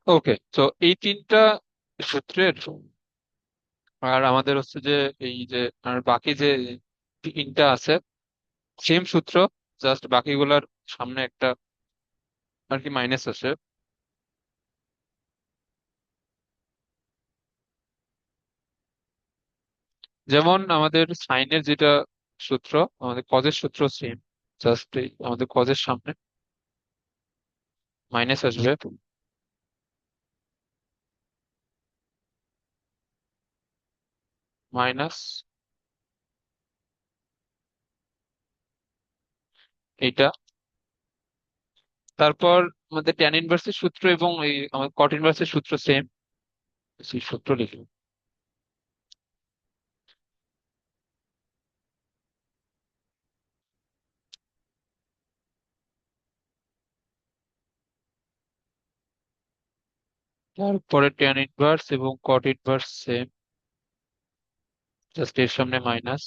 ওকে, তো এই তিনটা সূত্রের, আর আমাদের হচ্ছে যে এই যে আর বাকি যে তিনটা আছে সেম সূত্র, জাস্ট বাকিগুলার সামনে একটা আর কি মাইনাস আছে। যেমন আমাদের সাইনের যেটা সূত্র, আমাদের কজের সূত্র সেম, জাস্ট আমাদের কজের সামনে মাইনাস আসবে। মাইনাস এইটা, তারপর আমাদের ট্যান ইনভার্সের সূত্র এবং এই আমাদের কট ইনভার্সের সূত্র সেম, সেই সূত্র লিখলাম। তারপরে ট্যান ইনভার্স এবং কট ইনভার্স সেম, জাস্ট এর সামনে মাইনাস।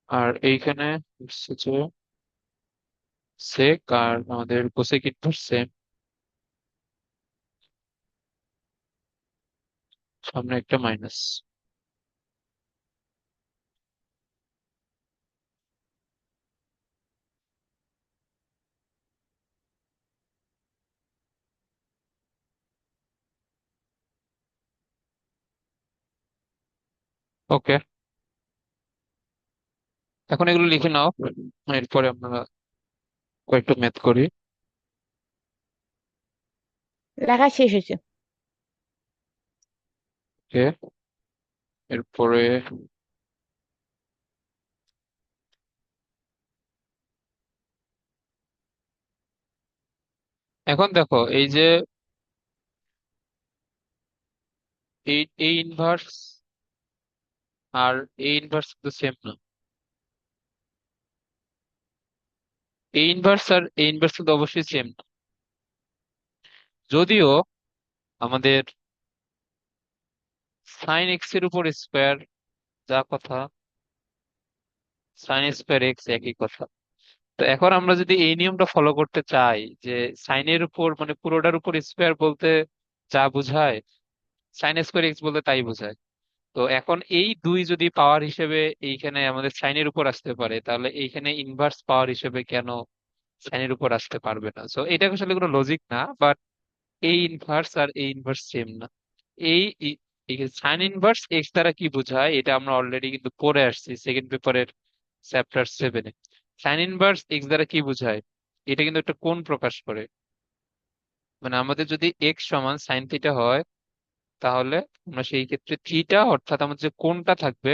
আর এইখানে হচ্ছে যে সেক, আর আমাদের কোসেক ইনভার্স সেম, সামনে একটা মাইনাস। ওকে, এখন এগুলো লিখে নাও, এরপরে আমরা কয়েকটা ম্যাথ করি। লেখা শেষ হয়েছে। ওকে, এরপরে এখন দেখো এই যে এই ইনভার্স আর এই ইনভার্স তো সেম না। এই ইনভার্স আর এই ইনভার্স তো অবশ্যই সেম না, যদিও আমাদের সাইন এক্স এর উপর স্কোয়ার যা কথা, সাইন স্কোয়ার এক্স একই কথা। তো এখন আমরা যদি এই নিয়মটা ফলো করতে চাই যে সাইনের উপর মানে পুরোটার উপর স্কোয়ার বলতে যা বোঝায়, সাইন স্কোয়ার এক্স বলতে তাই বোঝায়। তো এখন এই দুই যদি পাওয়ার হিসেবে এইখানে আমাদের সাইনের উপর আসতে পারে, তাহলে এইখানে ইনভার্স পাওয়ার হিসেবে কেন সাইনের উপর আসতে পারবে না? সো এটা আসলে কোনো লজিক না, বাট এই ইনভার্স আর এই ইনভার্স সেম না। এই সাইন ইনভার্স এক্স দ্বারা কি বোঝায় এটা আমরা অলরেডি কিন্তু পড়ে আসছি সেকেন্ড পেপারের চ্যাপ্টার 7-এ। সাইন ইনভার্স এক্স দ্বারা কি বোঝায়, এটা কিন্তু একটা কোণ প্রকাশ করে। মানে আমাদের যদি এক্স সমান সাইন থিটা হয়, তাহলে আমরা সেই ক্ষেত্রে থিটা অর্থাৎ আমাদের যে কোণটা থাকবে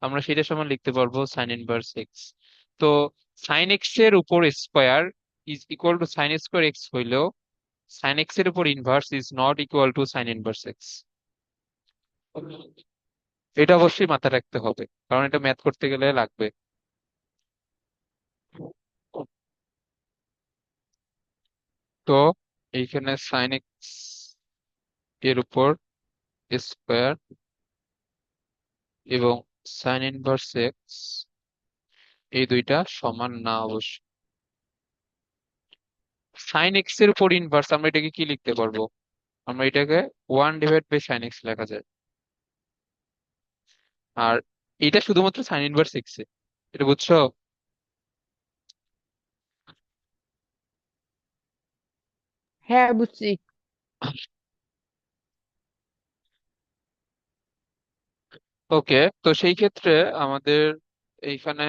আমরা সেটা সমান লিখতে পারবো সাইন ইনভার্স এক্স। তো সাইন এক্স এর উপর square is equal to sine square x হইলেও সাইন এক্স এর উপর inverse is not equal to sign inverse x. এটা অবশ্যই মাথায় রাখতে হবে, কারণ এটা ম্যাথ করতে গেলে লাগবে। তো এইখানে সাইন এক্স এর উপর স্কোয়ার এবং সাইন ইনভার্স এক্স, এই দুইটা সমান না অবশ্য। সাইন এক্স এর উপর ইনভার্স আমরা এটাকে কি লিখতে পারবো? আমরা এটাকে 1/sin x লেখা যায়। আর এটা শুধুমাত্র সাইন ইনভার্স এক্স এ, এটা বুঝছো? হ্যাঁ, বুঝছি। ওকে, তো সেই ক্ষেত্রে আমাদের এইখানে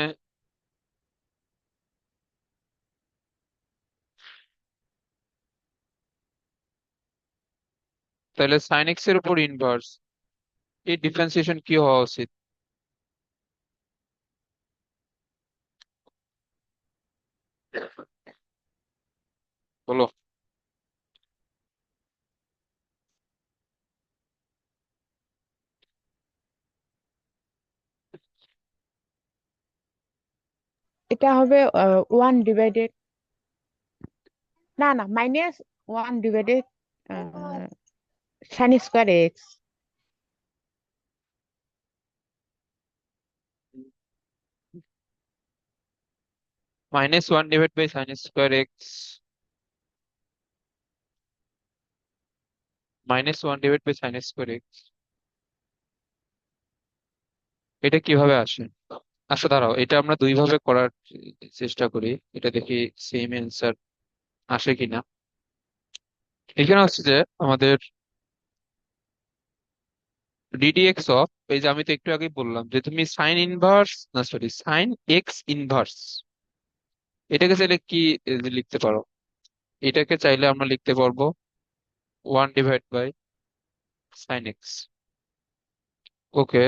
তাহলে সাইন এক্স এর উপর ইনভার্স, এই ডিফারেন্সিয়েশন কি হওয়া উচিত বলো? এটা হবে 1 ডিভাইডেড, না না, -1 divided sine square x. -1/sin² x, -1/sin²x, এটা কিভাবে আসে? আচ্ছা দাঁড়াও, এটা আমরা দুই ভাবে করার চেষ্টা করি, এটা দেখি সেম অ্যান্সার আসে কিনা। এখানে হচ্ছে যে আমাদের ডিডিএক্স অফ, এই যে আমি তো একটু আগেই বললাম যে তুমি সাইন ইনভার্স, না সরি, সাইন এক্স ইনভার্স, এটাকে চাইলে কি লিখতে পারো? এটাকে চাইলে আমরা লিখতে পারবো 1/sin x। ওকে,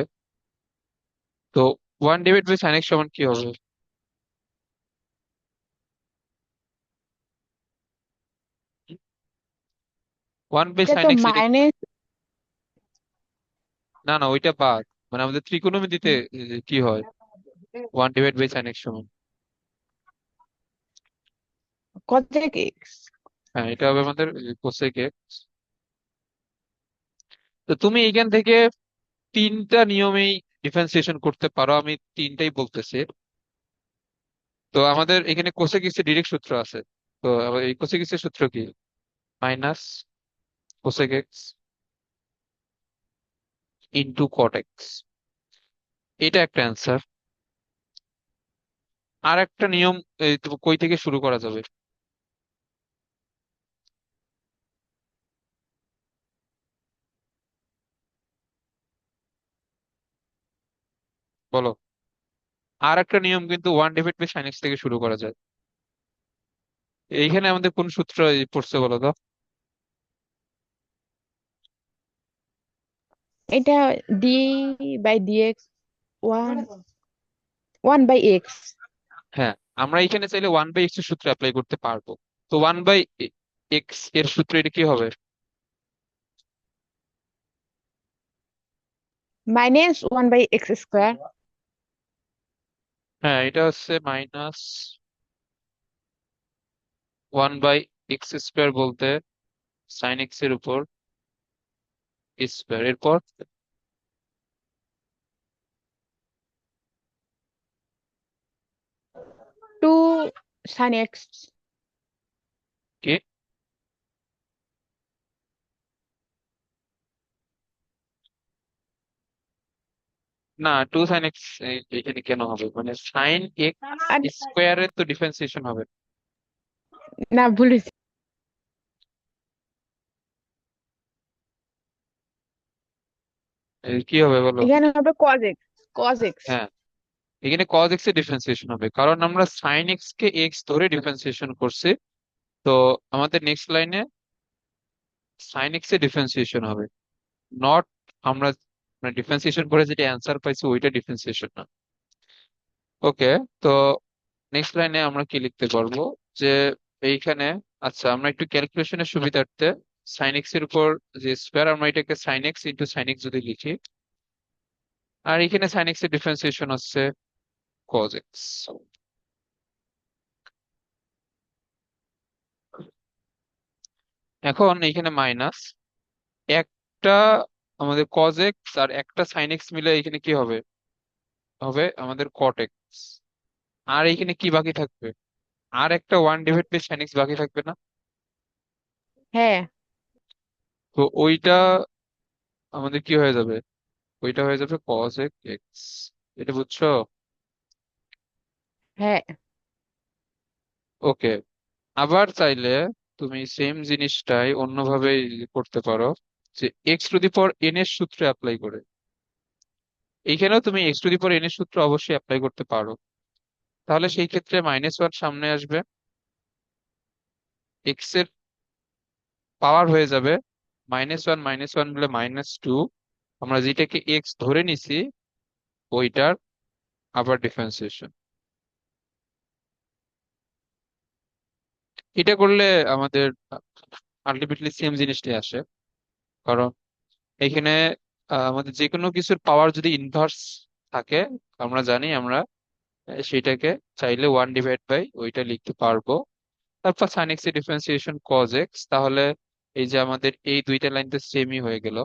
তো 1/sin x সমান কি হবে? 1 বাই এটা সাইন তো এক্স এটা, মাইনাস। না না ওইটা বাদ, মানে আমাদের ত্রিকোণমিতিতে কি হয় 1/sin x সমান? কজেক এক্স। হ্যাঁ, এটা হবে আমাদের কোসেক এক্স। তো তুমি এইখান থেকে তিনটা নিয়মেই ডিফারেন্সিয়েশন করতে পারো, আমি তিনটাই বলতেছি। তো আমাদের এখানে কোসেক এক্স এর ডিরেক্ট সূত্র আছে। তো এই কোসেক এক্স এর সূত্র কি? Minus cosec x into cot x, এটা একটা অ্যান্সার। আর একটা নিয়ম, তো কই থেকে শুরু করা যাবে বলো? আর একটা নিয়ম কিন্তু 1/sin x থেকে শুরু করা যায়। এইখানে আমাদের কোন সূত্র পড়ছে বলো তো? এটা D by DX, one one by X. হ্যাঁ, আমরা এখানে চাইলে 1/x এর সূত্র অ্যাপ্লাই করতে পারবো। তো 1/x এর সূত্র এটা কি হবে? Minus one by X square. হ্যাঁ, এটা হচ্ছে -1/x² বলতে সাইন এক্স এর উপর স্কোয়ার, এরপর টু সাইন এক্স। কি? না, 2 sin x এখানে কেন হবে, মানে সাইন এক্স আর স্কোয়ারের তো ডিফারেন্সিয়েশন হবে। না, ভুল হয়েছে। কি হবে বলো? এখানে হবে কজ এক্স। Cos x. হ্যাঁ, এখানে cos x এর ডিফারেন্সিয়েশন হবে, কারণ আমরা sin x কে x ধরে ডিফারেন্সিয়েশন করছি। তো আমাদের নেক্সট লাইনে sin x এর ডিফারেন্সিয়েশন হবে, নট আমরা মানে ডিফারেন্সিয়েশন করে যেটা অ্যান্সার পাইছি ওইটা ডিফারেন্সিয়েশন না। ওকে, তো নেক্সট লাইনে আমরা কি লিখতে পারবো যে এইখানে, আচ্ছা আমরা একটু ক্যালকুলেশনের সুবিধার্থে sin x এর উপর যে স্কোয়ার, আমরা এটাকে sin x into sin x যদি লিখি, আর এখানে sin x এর ডিফারেন্সিয়েশন হচ্ছে cos x। এখন এইখানে মাইনাস একটা আমাদের cos x আর একটা sin x মিলে এখানে কি হবে? হবে আমাদের cot x। আর এখানে কি বাকি থাকবে? আর একটা 1/sin x বাকি থাকবে না? হ্যাঁ। তো ওইটা আমাদের কি হয়ে যাবে? ওইটা হয়ে যাবে cos x x। এটা বুঝছো? হ্যাঁ। ওকে, আবার চাইলে তুমি সেম জিনিসটাই অন্যভাবে করতে পারো, যে x⁴n এর সূত্রে অ্যাপ্লাই করে। এইখানেও তুমি x⁴n এর সূত্র অবশ্যই অ্যাপ্লাই করতে পারো। তাহলে সেই ক্ষেত্রে -1 সামনে আসবে, এক্স এর পাওয়ার হয়ে যাবে -1 বলে -2, আমরা যেটাকে এক্স ধরে নিছি ওইটার আবার ডিফারেন্সিয়েশন। এটা করলে আমাদের আলটিমেটলি সেম জিনিসটাই আসে, কারণ এখানে আমাদের যে কোনো কিছুর পাওয়ার যদি ইনভার্স থাকে, আমরা জানি আমরা সেটাকে চাইলে 1/, ওইটা লিখতে পারবো। তারপর সাইন এক্স এর ডিফারেন্সিয়েশন কজ এক্স, তাহলে এই যে আমাদের এই দুইটা লাইন তো সেমই হয়ে গেল।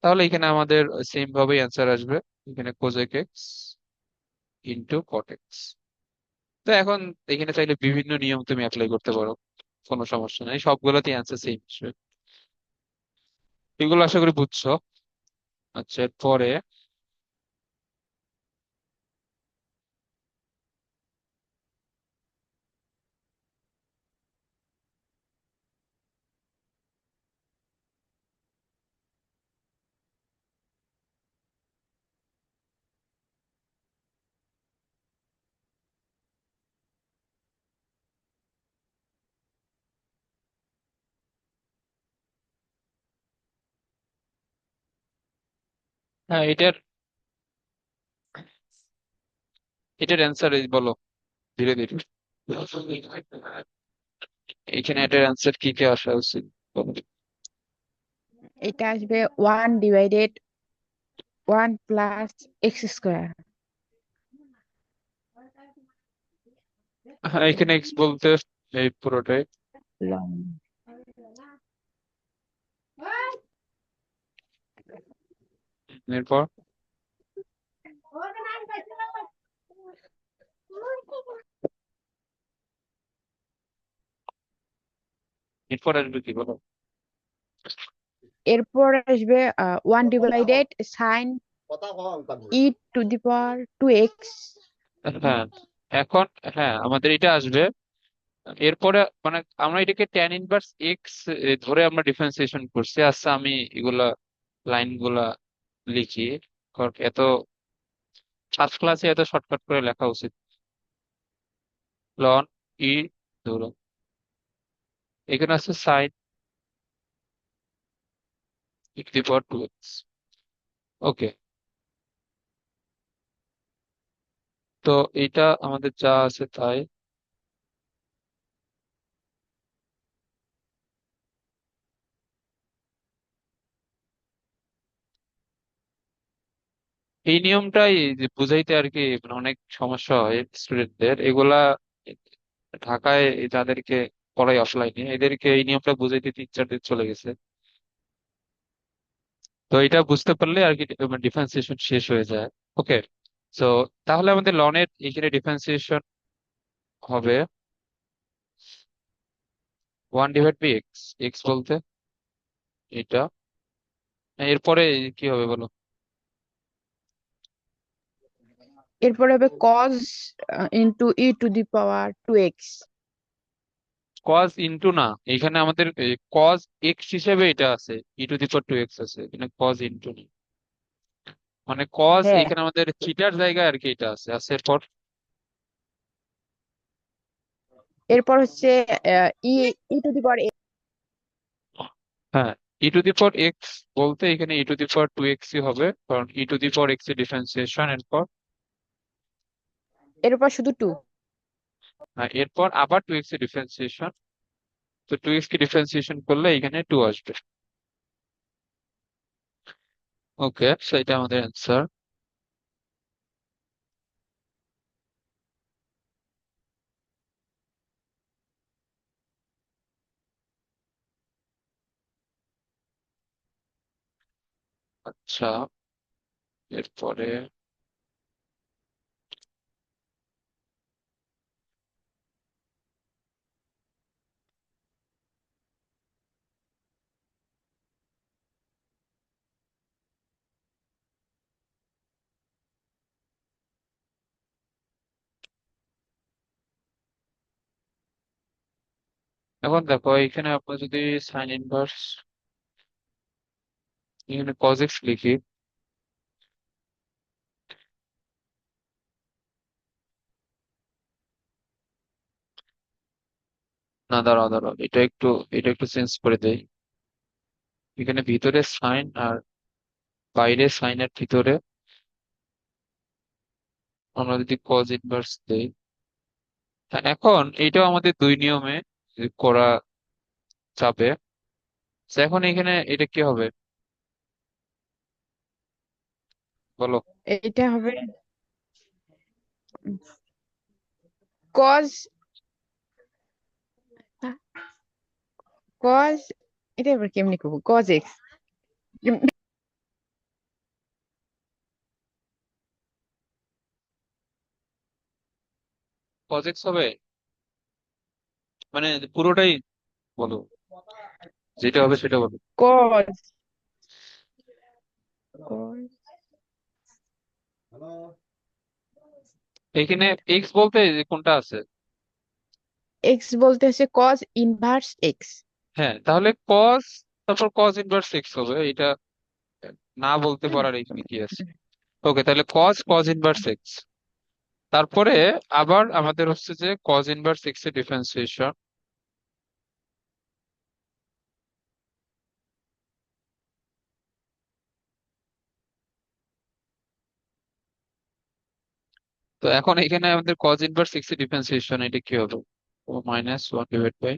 তাহলে এখানে আমাদের সেম ভাবেই অ্যান্সার আসবে, এখানে কোজেক এক্স ইন্টু কট এক্স। তো এখন এখানে চাইলে বিভিন্ন নিয়ম তুমি অ্যাপ্লাই করতে পারো, কোনো সমস্যা নেই, সবগুলোতেই অ্যান্সার সেম আসবে। এগুলো আশা করি বুঝছো। আচ্ছা, পরে হ্যাঁ, এটার অ্যান্সার বলো ধীরে ধীরে। এখানে এটার অ্যান্সার কি কি আসা উচিত বলো। এটা আসবে 1 + x²। হ্যাঁ, এখানে এক্স বলতে এই পুরোটাই। লং। এরপর এরপর আসবে কি বলো। এরপর আসবে 1 / (e⁻² x)। হ্যাঁ, এখন হ্যাঁ আমাদের এটা আসবে। এরপরে মানে আমরা এটাকে ট্যান ইনভার্স এক্স ধরে আমরা ডিফারেন্সিয়েশন করছি। আচ্ছা, আমি এগুলা লাইন গুলা লিখি, কারণ এত ফার্স্ট ক্লাসে এত শর্টকাট করে লেখা উচিত। লন ই ধরো, এখানে আছে সাইন e⁻²x। ওকে, তো এটা আমাদের যা আছে তাই। এই নিয়মটাই যে বুঝাইতে আর কি মানে অনেক সমস্যা হয় স্টুডেন্টদের। এগুলা ঢাকায় যাদেরকে পড়াই অফলাইনে, এদেরকে এই নিয়মটা বুঝাইতে 3-4 দিন চলে গেছে। তো এটা বুঝতে পারলে আর কি ডিফারেন্সিয়েশন শেষ হয়ে যায়। ওকে, তো তাহলে আমাদের লনের এখানে ডিফারেন্সিয়েশন হবে 1/x। এক্স বলতে এটা, এরপরে কি হবে বলো। এরপর হবে cos × (e⁻²x)। কজ ইন্টু না, এখানে আমাদের কজ এক্স হিসেবে এটা আছে, e⁻²x আছে, এখানে কজ ইন্টু না। মানে কজ হ্যাঁ, এখানে আমাদের থিটার জায়গায় আর কি এটা আছে আছে এরপর। এরপর হচ্ছে ই টু দি পাওয়ার। হ্যাঁ, e⁻x বলতে এখানে e⁻²x ই হবে, কারণ e⁻x এর ডিফারেন্সিয়েশন এরপর। এরপর শুধু 2। এরপর আবার 2x এর ডিফারেন্সিয়েশন। তো 2x কে ডিফারেন্সিয়েশন করলে এখানে 2 আসবে। ওকে, সেটা আমাদের অ্যান্সার। আচ্ছা, এরপরে এখন দেখো, এখানে আমরা যদি সাইন ইনভার্স এখানে কজ এক্স লিখি। না, দাঁড়াও দাঁড়াও, এটা একটু চেঞ্জ করে দেই। এখানে ভিতরে সাইন আর বাইরে সাইনের ভিতরে আমরা যদি কজ ইনভার্স দেই। হ্যাঁ, এখন এইটাও আমাদের দুই নিয়মে করা যাবে। তো এখন এখানে এটা কি হবে বলো। এটা হবে cos cos এটা এবার কেমনি করবো cos x। cos x হবে, মানে পুরোটাই বলো, যেটা হবে সেটা বলো। cos cos এখানে x বলতে যে কোনটা আছে? x বলতে হচ্ছে cos ইনভার্স x। হ্যাঁ, তাহলে cos, তারপর cos ইনভার্স x হবে এটা, না বলতে পারার এখানে কি আছে? ওকে, তাহলে cos ইনভার্স x, তারপরে আবার আমাদের হচ্ছে যে cos ইনভার্স x এর ডিফারেন্সিয়েশন। তো এখন এখানে আমাদের cos ইনভার্স x এর ডিফারেন্সিয়েশন, এটা কি হবে? ও minus one divide by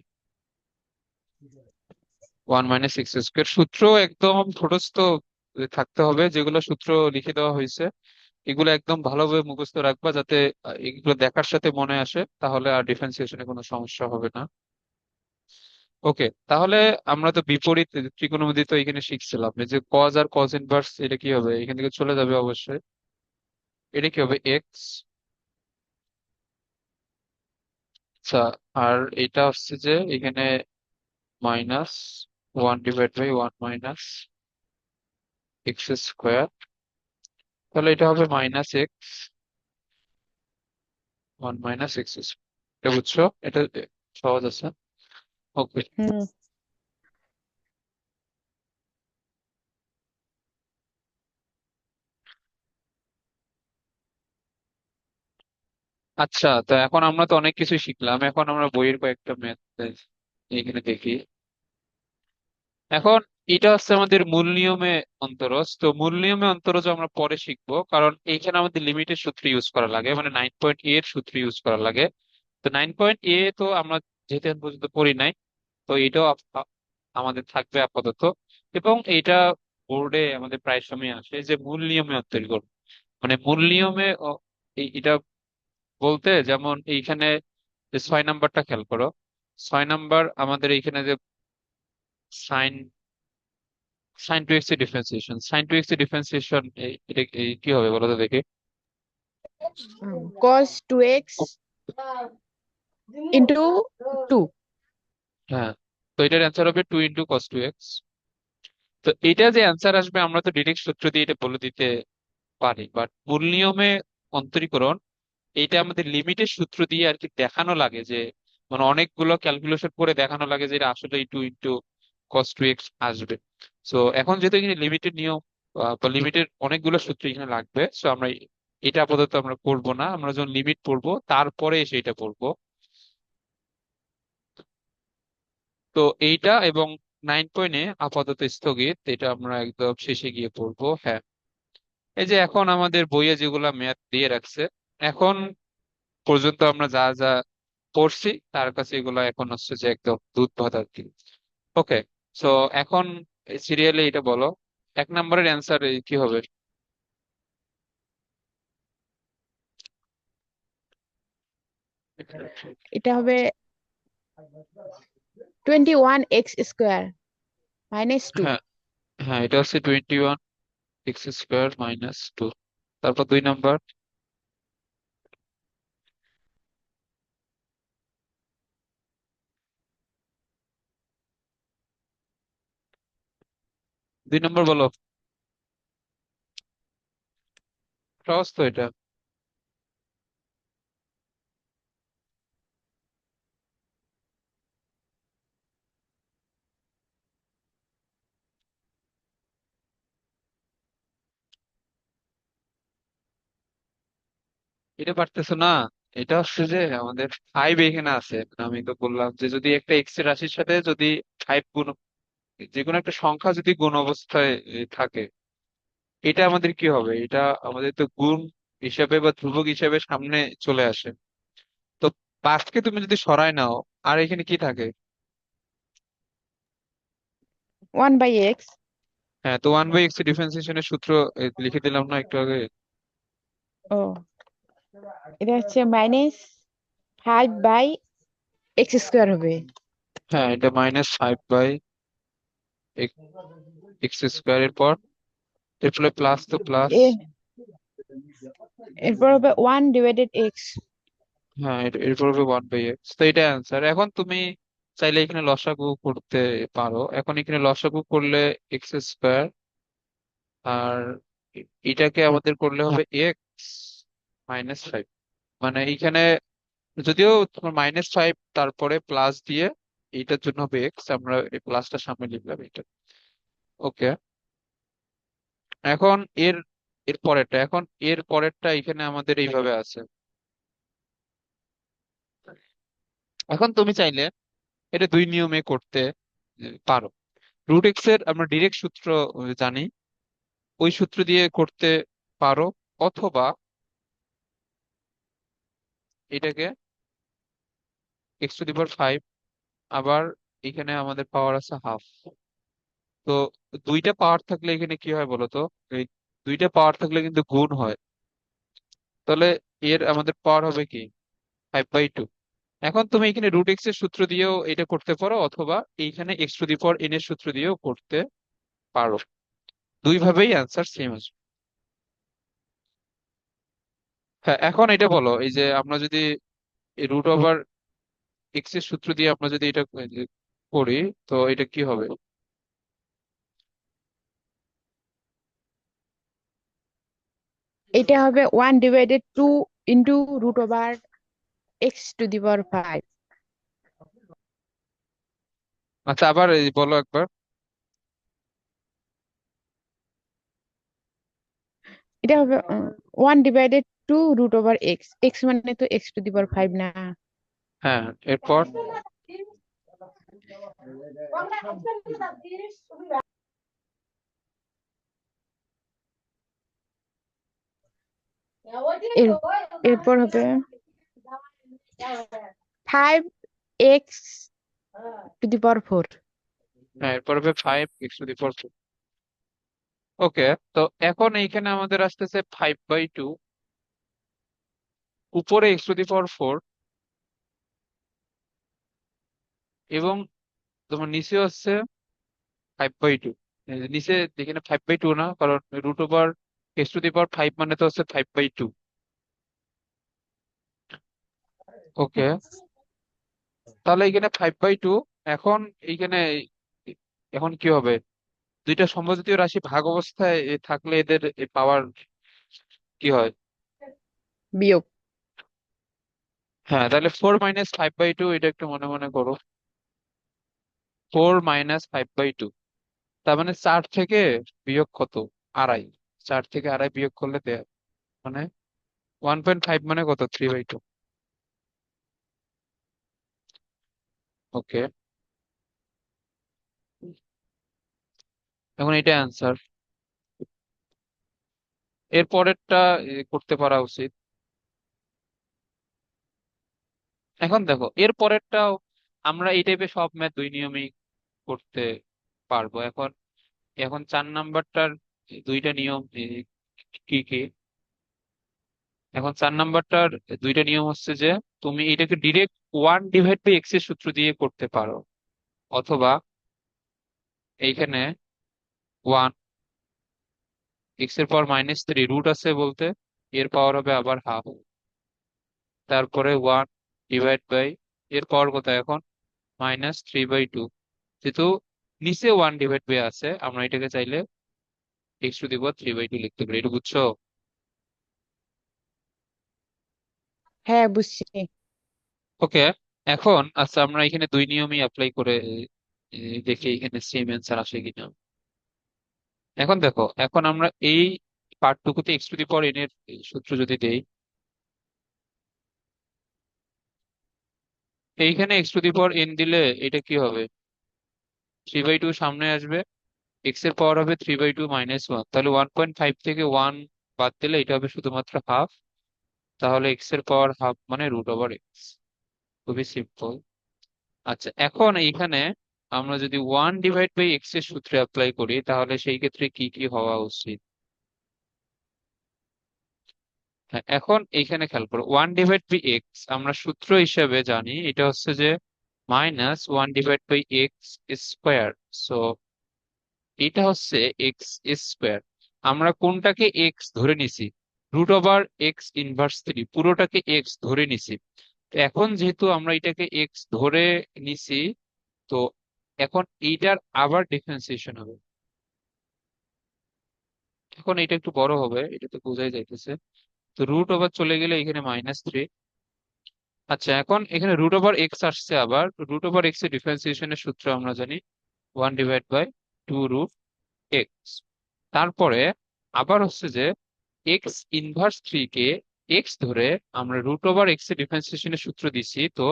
one minus x square. সূত্র একদম ছোটস্থ থাকতে হবে, যেগুলো সূত্র লিখে দেওয়া হয়েছে এগুলো একদম ভালোভাবে মুখস্থ রাখবা, যাতে এগুলো দেখার সাথে মনে আসে, তাহলে আর ডিফারেন্সিয়েশনে কোনো সমস্যা হবে না। ওকে, তাহলে আমরা তো বিপরীত ত্রিকোণমিতি তো এখানে শিখছিলাম, এই যে কজ আর কজ ইনভার্স, এটা কি হবে? এখান থেকে চলে যাবে অবশ্যই। এটা কি হবে? এক্স। আচ্ছা, আর এটা হচ্ছে যে এখানে minus one divide by one minus x square, তাহলে এটা হবে minus X one minus x square. এটা বুঝছো? এটা সহজ আছে। ওকে। হুম। আচ্ছা, তো এখন আমরা তো অনেক কিছু শিখলাম, এখন আমরা বইয়ের কয়েকটা ম্যাথ এখানে দেখি। এখন এটা হচ্ছে আমাদের মূল নিয়মে অন্তরজ, তো মূল নিয়মে অন্তরজ আমরা পরে শিখবো, কারণ এইখানে আমাদের লিমিটের সূত্র ইউজ করা লাগে, মানে 9.a এর সূত্র ইউজ করা লাগে। তো 9.a তো আমরা যেহেতু এখন পর্যন্ত পড়ি নাই, তো এটাও আমাদের থাকবে আপাতত। এবং এটা বোর্ডে আমাদের প্রায় সময় আসে যে মূল নিয়মে অন্তর্গত, মানে মূল নিয়মে এটা বলতে, যেমন এইখানে যে 6 নাম্বারটা খেয়াল করো, 6 নাম্বার আমাদের এইখানে যে সাইন সাইন টু এক্স এর ডিফারেন্সিয়েশন, সাইন টু এক্স এর ডিফারেন্সিয়েশন এটা কি হবে বলো তো দেখি। cos 2x into 2। হ্যাঁ, তো এটার অ্যান্সার হবে 2 × cos 2x। তো এটা যে অ্যান্সার আসবে আমরা তো ডিরেক্ট সূত্র দিয়ে এটা বলে দিতে পারি, বাট মূল নিয়মে অন্তরীকরণ এইটা আমাদের লিমিটের সূত্র দিয়ে আর কি দেখানো লাগে, যে মানে অনেকগুলো ক্যালকুলেশন করে দেখানো লাগে যে এটা আসলে 2 × cos 2x আসবে। সো এখন যেহেতু এখানে লিমিটের নিয়ম বা লিমিটের অনেকগুলো সূত্র এখানে লাগবে, সো আমরা এটা আপাতত আমরা পড়বো না, আমরা যখন লিমিট পড়বো তারপরে এসে এটা পড়বো। তো এইটা এবং 9.a আপাতত স্থগিত, এটা আমরা একদম শেষে গিয়ে পড়বো। হ্যাঁ, এই যে এখন আমাদের বইয়ে যেগুলা ম্যাথ দিয়ে রাখছে, এখন পর্যন্ত আমরা যা যা পড়ছি তার কাছে এগুলো এখন হচ্ছে যে একদম দুধ ভাত আর কি। ওকে, সো এখন সিরিয়ালি এটা বলো, 1 নম্বরের অ্যান্সার কি হবে? এটা হবে 21x² মাইনাস 2। হ্যাঁ, হ্যাঁ, এটা হচ্ছে 21 x² - 2। তারপর 2 নম্বর, 2 নম্বর বলো। সহজ তো এটা। এটা পারতেছো না? এটা হচ্ছে যে আমাদের ফাইভ এখানে আছে, মানে আমি তো বললাম যে যদি একটা এক্স এর রাশির সাথে যদি ফাইভ গুণ, যে কোনো একটা সংখ্যা যদি গুণ অবস্থায় থাকে, এটা আমাদের কি হবে? এটা আমাদের তো গুণ হিসাবে বা ধ্রুবক হিসাবে সামনে চলে আসে। তো 5কে তুমি যদি সরায় নাও, আর এখানে কি থাকে? 1/x। হ্যাঁ, তো 1/x ডিফারেন্সিয়েশনের সূত্র লিখে দিলাম না একটু আগে? ও, এটা হচ্ছে -5/x² হবে। হ্যাঁ, এটা -5/x² এর পর এরপরে প্লাস, তো প্লাস। এ এরপর হবে 1/x। হ্যাঁ, এরপর হবে 1/x, তো এটা অ্যান্সার। এখন তুমি চাইলে এখানে লসাগু করতে পারো। এখন এখানে লসাগু করলে x², আর এটাকে আমাদের করলে হবে x-5। মানে এইখানে যদিও তোমার -5 তারপরে প্লাস দিয়ে এইটার জন্য হবে এক্স, আমরা এই প্লাসটা সামনে লিখলাম এটা। ওকে। এখন এর এর পরেরটা, এর পরেরটা এখানে আমাদের এইভাবে আছে। এখন তুমি চাইলে এটা দুই নিয়মে করতে পারো। √x এর আমরা ডিরেক্ট সূত্র জানি, ওই সূত্র দিয়ে করতে পারো, অথবা এটাকে x⁵, আবার এখানে আমাদের পাওয়ার আছে হাফ। তো দুইটা পাওয়ার থাকলে এখানে কি হয় বলো তো? এই দুইটা পাওয়ার থাকলে কিন্তু গুণ হয়। তাহলে এর আমাদের পাওয়ার হবে কি 5/2। এখন তুমি এখানে √x এর সূত্র দিয়েও এটা করতে পারো, অথবা এইখানে x⁴n এর সূত্র দিয়েও করতে পারো। দুই ভাবেই অ্যান্সার সেম আসবে। হ্যাঁ, এখন এটা বলো, এই যে আমরা যদি √x এর সূত্র দিয়ে আমরা যদি এটা করি, তো এটা কি হবে? এটা হবে 1/2 ইন্টু x⁵ আচ্ছা, আবার বলো একবার। এটা হবে 1/2 এক্স মানে তো x⁵ না। হ্যাঁ, এরপর এর এরপর হবে 5x⁴। হ্যাঁ, এরপর হবে 5x⁴। ওকে। তো এখন এইখানে আমাদের আসতেছে 5/2, উপরে x⁴, এবং তোমার নিচে হচ্ছে 5/2। নিচে এখানে 5/2 না, কারণ √x⁵ মানে তো হচ্ছে 5/2। ওকে। তাহলে এখানে 5/2। এখন এইখানে এখন কি হবে? দুইটা সমজাতীয় রাশি ভাগ অবস্থায় থাকলে এদের পাওয়ার কি হয়? বিয়োগ। হ্যাঁ, তাহলে 4 - 5/2, এটা একটু মনে মনে করো। 4 - 5/2, তার মানে 4 থেকে বিয়োগ কত? আড়াই। 4 থেকে আড়াই বিয়োগ করলে মানে 1.5 মানে কত? 3/2। ওকে। এখন এটা অ্যান্সার। এর পরেরটা করতে পারা উচিত। এখন দেখো, এর পরেরটাও আমরা এই টাইপের সব ম্যাথ দুই নিয়মেই করতে পারবো। এখন এখন 4 নাম্বারটার দুইটা নিয়ম কি কি? এখন 4 নাম্বারটার দুইটা নিয়ম হচ্ছে যে তুমি এটাকে ডিরেক্ট 1/x এর সূত্র দিয়ে করতে পারো, অথবা এইখানে 1 x⁻³ রুট আছে বলতে এর পাওয়ার হবে আবার হাফ, তারপরে 1/, এর পাওয়ার কত এখন? -3/2। যেহেতু নিচে 1/, আছে, আমরা এটাকে চাইলে x⁵ লিখতে পারি। এটা বুঝছো? হ্যাঁ, বুঝছি। ওকে। এখন আচ্ছা, আমরা এখানে দুই নিয়মই অ্যাপ্লাই করে দেখি এখানে সেম অ্যান্সার আসে কিনা। এখন দেখো, এখন আমরা এই পার্টটুকুতে x⁴n এর সূত্র যদি দেই, এইখানে x⁴n দিলে এটা কি হবে? 3/2 সামনে আসবে, এক্স এর পাওয়ার হবে 3/2 - 1, তাহলে 1.5 থেকে 1 বাদ দিলে এটা হবে শুধুমাত্র হাফ। তাহলে এক্স এর পাওয়ার হাফ মানে √x। খুবই সিম্পল। আচ্ছা, এখন এইখানে আমরা যদি 1/x এর সূত্রে অ্যাপ্লাই করি, তাহলে সেই ক্ষেত্রে কি কি হওয়া উচিত? হ্যাঁ, এখন এইখানে খেয়াল করো, 1/x আমরা সূত্র হিসেবে জানি এটা হচ্ছে যে -1/x²। সো এটা হচ্ছে x²। আমরা কোনটাকে x ধরে নিছি? √x⁻³ পুরোটাকে x ধরে নিছি। তো এখন যেহেতু আমরা এটাকে এক্স ধরে নিছি, তো এখন এইটার আবার ডিফারেন্সিয়েশন হবে। এখন এটা একটু বড় হবে, এটা তো বোঝাই যাইতেছে। তো রুট ওভার চলে গেলে এখানে -3। আচ্ছা, এখন এখানে রুট ওভার এক্স আসছে, আবার রুট ওভার এক্স এর ডিফারেন্সিয়েশনের সূত্র আমরা জানি 1/2 রুট এক্স। তারপরে আবার হচ্ছে যে x ইনভার্স 3 কে এক্স ধরে আমরা রুট ওভার এক্স এর ডিফারেন্সিয়েশনের সূত্র দিছি, তো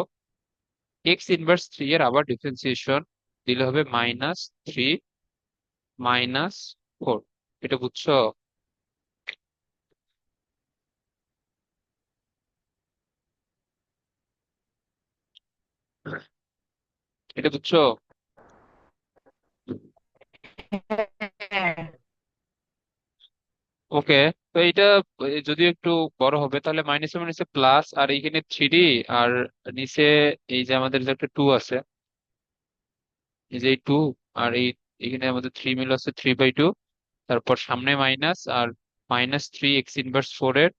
x ইনভার্স 3 এর আবার ডিফারেন্সিয়েশন দিলে হবে -3 - 4। এটা বুঝছো? এটা বুঝছো? হ্যাঁ। ওকে। তো এটা যদিও একটু বড় হবে, তাহলে মাইনাসে মাইনাসে প্লাস, আর এইখানে 3, আর নিচে এই যে আমাদের যে একটা 2 আছে, এই যে এই 2, আর এই এখানে আমাদের 3 মিল আছে 3/2। তারপর সামনে মাইনাস, আর -3 x ইনভার্স 4 এর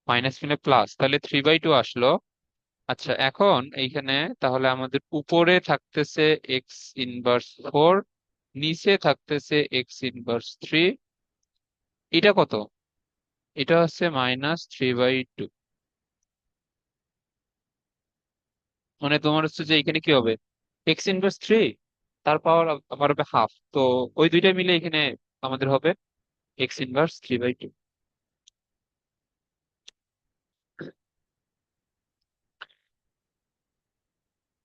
মাইনাস মিলে প্লাস, তাহলে 3/2 আসলো। আচ্ছা, এখন এইখানে তাহলে আমাদের উপরে থাকতেছে x ইনভার্স 4, নিচে থাকতেছে x ইনভার্স 3। এটা কত? এটা হচ্ছে -3/2। মানে তোমার হচ্ছে যে এখানে কি হবে, x ইনভার্স 3, তার পাওয়ার আবার হবে হাফ। তো ওই দুইটা মিলে এখানে আমাদের হবে x ইনভার্স 3/2।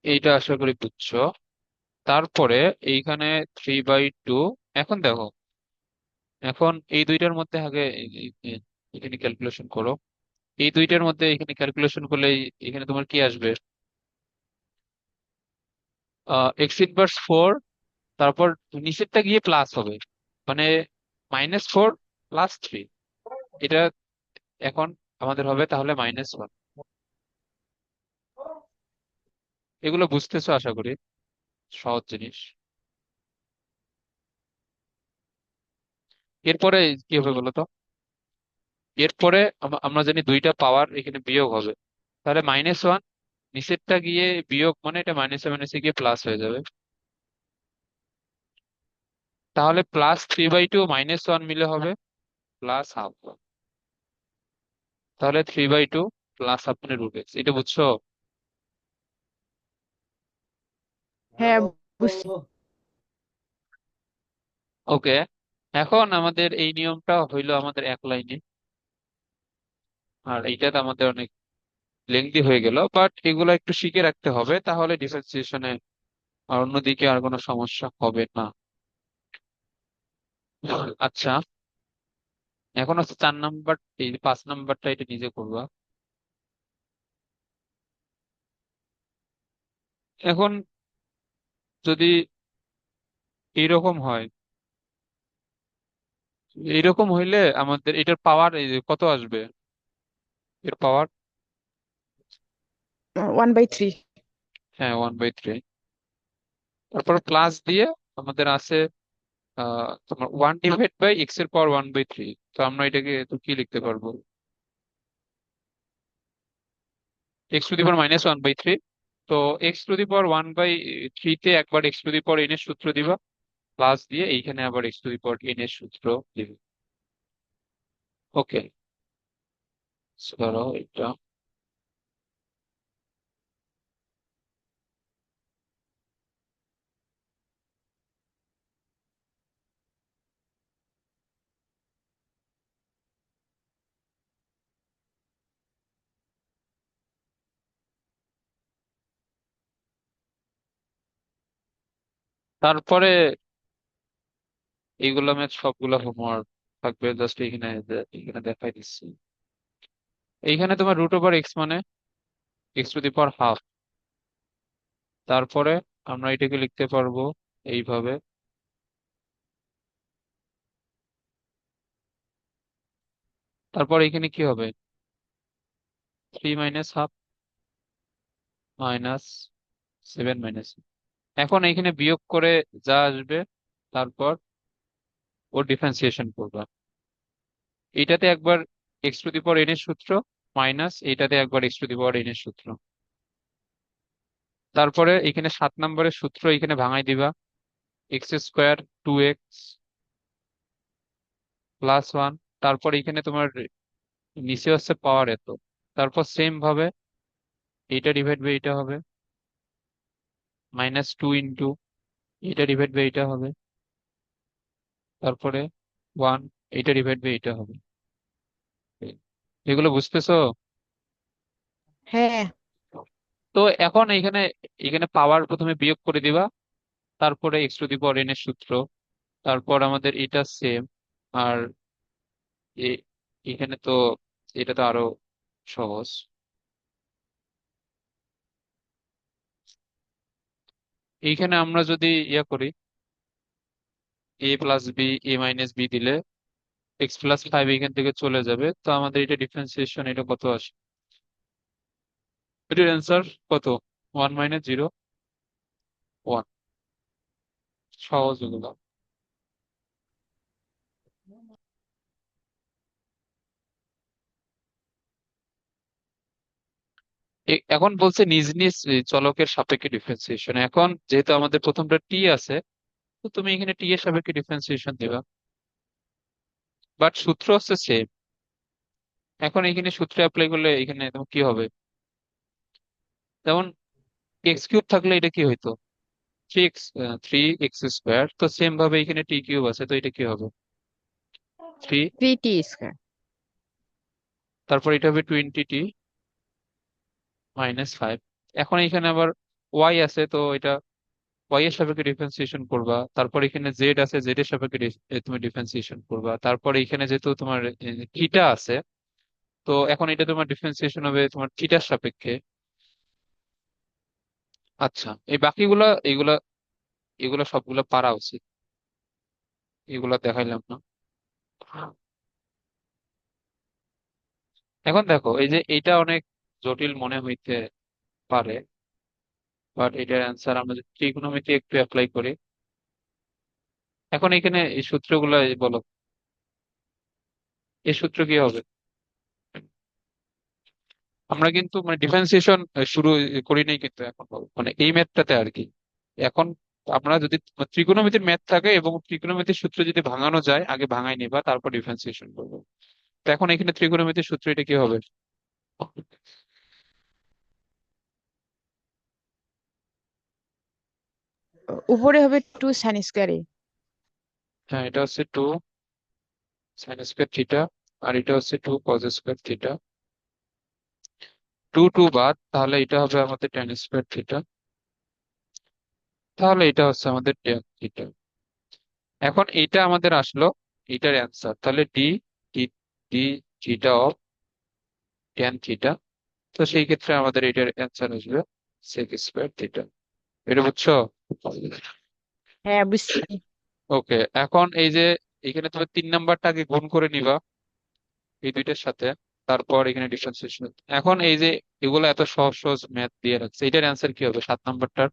এইটা আশা করি বুঝছো। তারপরে এইখানে 3/2। এখন দেখো, এখন এই দুইটার মধ্যে আগে এখানে ক্যালকুলেশন করো। এই দুইটার মধ্যে এখানে ক্যালকুলেশন করলে এখানে তোমার কি আসবে? x ইনভার্স 4, তারপর নিচেরটা গিয়ে প্লাস হবে, মানে -4 + 3। এটা এখন আমাদের হবে তাহলে -1। এগুলো বুঝতেছো আশা করি, সহজ জিনিস। এরপরে কি হবে বলো তো? এরপরে আমরা জানি দুইটা পাওয়ার এখানে বিয়োগ হবে, তাহলে -1, নিচেরটা গিয়ে বিয়োগ, মানে এটা মাইনাসে মাইনাসে গিয়ে প্লাস হয়ে যাবে। তাহলে +3/2 -1 মিলে হবে +12। তাহলে 3/2 +1/2 মানে √x। এটা বুঝছো? হ্যাঁ, বুঝছি। ওকে। এখন আমাদের এই নিয়মটা হইলো আমাদের এক লাইনে, আর এইটাতে আমাদের অনেক লেংদি হয়ে গেল, বাট এগুলো একটু শিখে রাখতে হবে, তাহলে ডিফারেন্সিয়েশনে আর অন্যদিকে আর কোনো সমস্যা হবে না। আচ্ছা, এখন হচ্ছে 4 নাম্বার, এই 5 নাম্বারটা এটা নিজে করবা। এখন যদি এইরকম হয়, এইরকম হইলে আমাদের এটার পাওয়ার কত আসবে? এর পাওয়ার, 1/3। হ্যাঁ, 1/3। তারপর প্লাস দিয়ে আমাদের আছে তোমার 1/x এর পাওয়ার 1/3। তো আমরা এটাকে তো কি লিখতে পারবো? x⁻⁻1/3। তো x⁻⁻1/3 তে একবার x⁻n এর সূত্র দিবা, প্লাস দিয়ে এইখানে আবার x⁻n এর সূত্র দিবে। ওকে, ধরো এটা। তারপরে এইগুলা ম্যাচ সবগুলা হোমওয়ার্ক থাকবে, জাস্ট এখানে এখানে দেখাই দিচ্ছি। এইখানে তোমার √x মানে x⁻½ তারপরে আমরা এটাকে লিখতে পারবো এইভাবে। তারপর এখানে কি হবে? 3 - ½ -7 এখন এখানে বিয়োগ করে যা আসবে, তারপর ওর ডিফারেন্সিয়েশন করবা। এইটাতে একবার x⁻n এর সূত্র, মাইনাস এইটাতে একবার x⁻n এর সূত্র। তারপরে এখানে 7 নম্বরের সূত্র এখানে ভাঙাই দিবা। x² 2x +1। তারপর এখানে তোমার নিচে হচ্ছে পাওয়ার এত। তারপর সেম ভাবে এটা ডিভাইড বাই এটা হবে, -2 ইন্টু এটা ডিভাইড বাই এটা হবে, তারপরে 1 এটা ডিভাইড বাই এটা হবে। এগুলো বুঝতেছো? হ্যাঁ। তো এখন এখানে এখানে পাওয়ার প্রথমে বিয়োগ করে দিবা, তারপরে x⁴ এর সূত্র, তারপর আমাদের এটা সেম। আর এ- এখানে তো এটা তো আরো সহজ। এইখানে আমরা যদি করি, a + b দিলে x+5 এখান থেকে চলে যাবে, তো আমাদের এটা ডিফারেন্সিয়েশন এটা কত আসে? এটার অ্যান্সার কত? 1 - 0 1। সহজ এগুলো। এখন বলছে নিজ নিজ চলকের সাপেক্ষে ডিফারেন্সিয়েশন। এখন যেহেতু আমাদের প্রথমটা টি আছে, তো তুমি এখানে টি এর সাপেক্ষে ডিফারেন্সিয়েশন দিবা, বাট সূত্র হচ্ছে সেম। এখন এখানে সূত্রে অ্যাপ্লাই করলে এখানে তোমার কি হবে? যেমন x³ থাকলে এটা কি হইতো? 3x² তো সেম ভাবে এখানে t³ আছে, তো এটা কি হবে? 3। 3t²। তারপর এটা হবে 20t - 5। এখন এখানে আবার y আছে, তো এটা y এর সাপেক্ষে ডিফারেন্সিয়েশন করবা। তারপর এখানে z আছে, z এর সাপেক্ষে তুমি ডিফারেন্সিয়েশন করবা। তারপর এখানে যেহেতু তোমার থিটা আছে, তো এখন এটা তোমার ডিফারেন্সিয়েশন হবে তোমার থিটার সাপেক্ষে। আচ্ছা, এই বাকিগুলা এগুলা এগুলা সবগুলা পারা উচিত, এগুলা দেখাইলাম না। এখন দেখো, এই যে এটা অনেক জটিল মনে হইতে পারে, বাট এটার অ্যান্সার আমরা যদি ট্রিগোনোমেট্রি একটু অ্যাপ্লাই করি। এখন এখানে এই সূত্রগুলো বলো, এই সূত্র কি হবে? আমরা কিন্তু মানে ডিফারেন্সিয়েশন শুরু করি নাই কিন্তু এখন, মানে এই ম্যাথটাতে আর কি। এখন আমরা যদি ত্রিকোণমিতির ম্যাথ থাকে এবং ত্রিকোণমিতির সূত্র যদি ভাঙানো যায়, আগে ভাঙাই নিবা, তারপর ডিফারেন্সিয়েশন করবো। তো এখন এখানে ত্রিকোণমিতির সূত্র এটা কি হবে? উপরে হবে 2 sin²। হ্যাঁ, এটা হচ্ছে 2 sin² থিটা, আর এটা হচ্ছে 2 cos² থিটা। 2 বাদ, তাহলে এটা হবে আমাদের tan²থিটা। তাহলে এটা হচ্ছে আমাদের tan θ। এখন এটা আমাদের আসলো এটার অ্যান্সার, তাহলে D D theta of tan θ। তো সেই ক্ষেত্রে আমাদের এটার অ্যান্সার আসবে sec²θ। এটা বুঝছো? হ্যাঁ, বুঝছি। ওকে, এখন এই যে এখানে তুমি 3 নাম্বারটা আগে গুণ করে নিবা এই দুইটার সাথে, তারপর এখানে ডিফারেন্সিয়েশন। এখন এই যে এগুলো এত সহজ সহজ ম্যাথ দিয়ে রাখছে, এটার অ্যান্সার কি হবে 7 নাম্বারটার?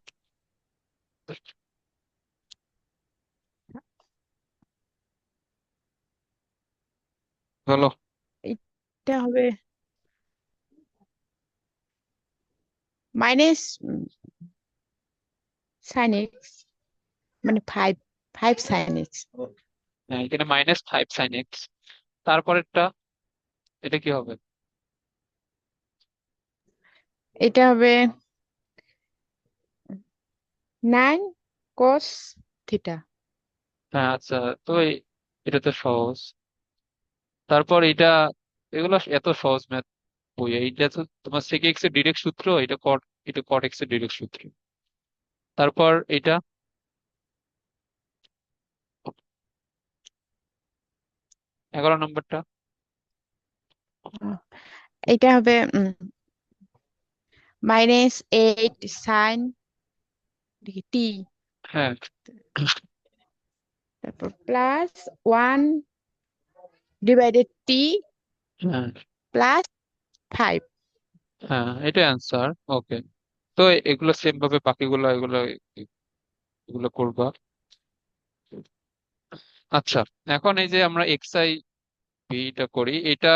বলো। এটা হবে মাইনাস sin x, মানে 5 sin x। হ্যাঁ, এখানে -5 sin x। তারপরেরটা এটা কি হবে? এটা হবে 9 cos θ। হ্যাঁ, আচ্ছা। তো এটা তো সহজ। তারপর এটা, এগুলো এত সহজ ম্যাথ বই, এইটা তো তোমার sec x এর ডিরেক্ট সূত্র, এটা cot x এর ডিরেক্ট সূত্র। তারপর এটা 11 নম্বরটা। এটা হবে -8 sin হ্যাঁ। তারপর +1/t হ্যাঁ। +5। হ্যাঁ, এটা অ্যান্সার। ওকে। তো এগুলো সেম ভাবে বাকিগুলো এগুলো এগুলো করবা। আচ্ছা, এখন এই যে আমরা এক্স আই বিটা করি, এটা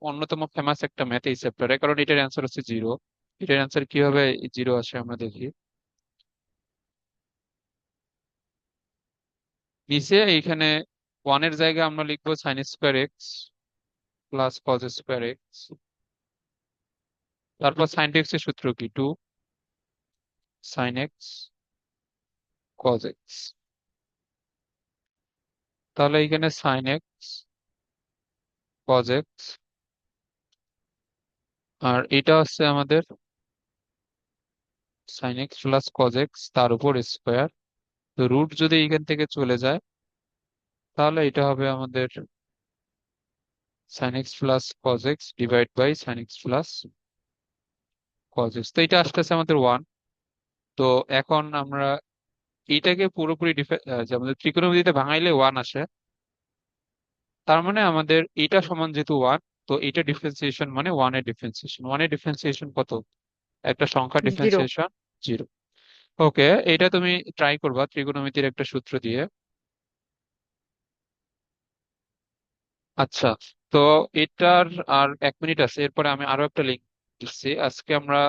অন্যতম ফেমাস একটা ম্যাথ এই চ্যাপ্টারে, কারণ এটার অ্যান্সার হচ্ছে 0। এটার অ্যান্সার কি হবে? 0 আসে, আমরা দেখি। নিচে এইখানে ওয়ানের জায়গায় আমরা লিখবো sine square x plus cos square x. তারপর সাইন এক্স এর সূত্র কি? 2 sin x cos x। তাহলে এখানে সাইন এক্স কজ এক্স, আর এটা হচ্ছে আমাদের sine X plus cos X তার উপর স্কোয়ার। তো রুট যদি এখান থেকে চলে যায় তাহলে এটা হবে আমাদের sine X plus cos X divide by sine X plus cos X. তো এটা আসতেছে আমাদের 1। তো এখন আমরা এইটাকে পুরোপুরি যে আমাদের ত্রিকোণমিতিতে ভাঙাইলে 1 আসে, তার মানে আমাদের এটা সমান যেহেতু 1, তো এটা ডিফারেন্সিয়েশন মানে 1 এর ডিফারেন্সিয়েশন কত? একটা সংখ্যা 0। ডিফারেন্সিয়েশন 0। ওকে, এটা তুমি ট্রাই করবা ত্রিকোণমিতির একটা সূত্র দিয়ে। আচ্ছা, তো এটার আর 1 মিনিট আছে, এরপরে আমি আরো একটা লিঙ্ক দিচ্ছি। আজকে আমরা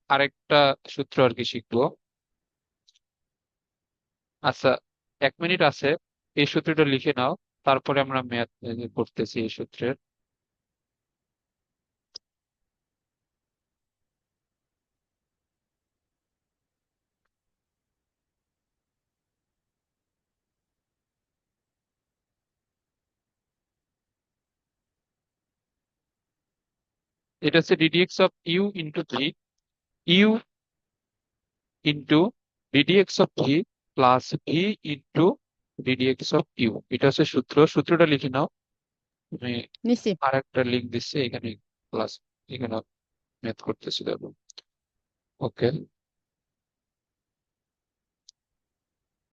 আরেকটা সূত্র আর কি শিখবো। আচ্ছা, 1 মিনিট আছে, এই সূত্রটা লিখে নাও, তারপরে আমরা ম্যাথ করতেছি এই সূত্রের। এটা হচ্ছে d d x of u into three, u into d d x of three plus v into d d x of u. এটা হচ্ছে সূত্রটা লিখে নাও। আমি নিশ্চয়। আর একটা লিঙ্ক দিচ্ছি এখানে, ক্লাস এখানে ম্যাথ করতেছি, দেখো। ওকে।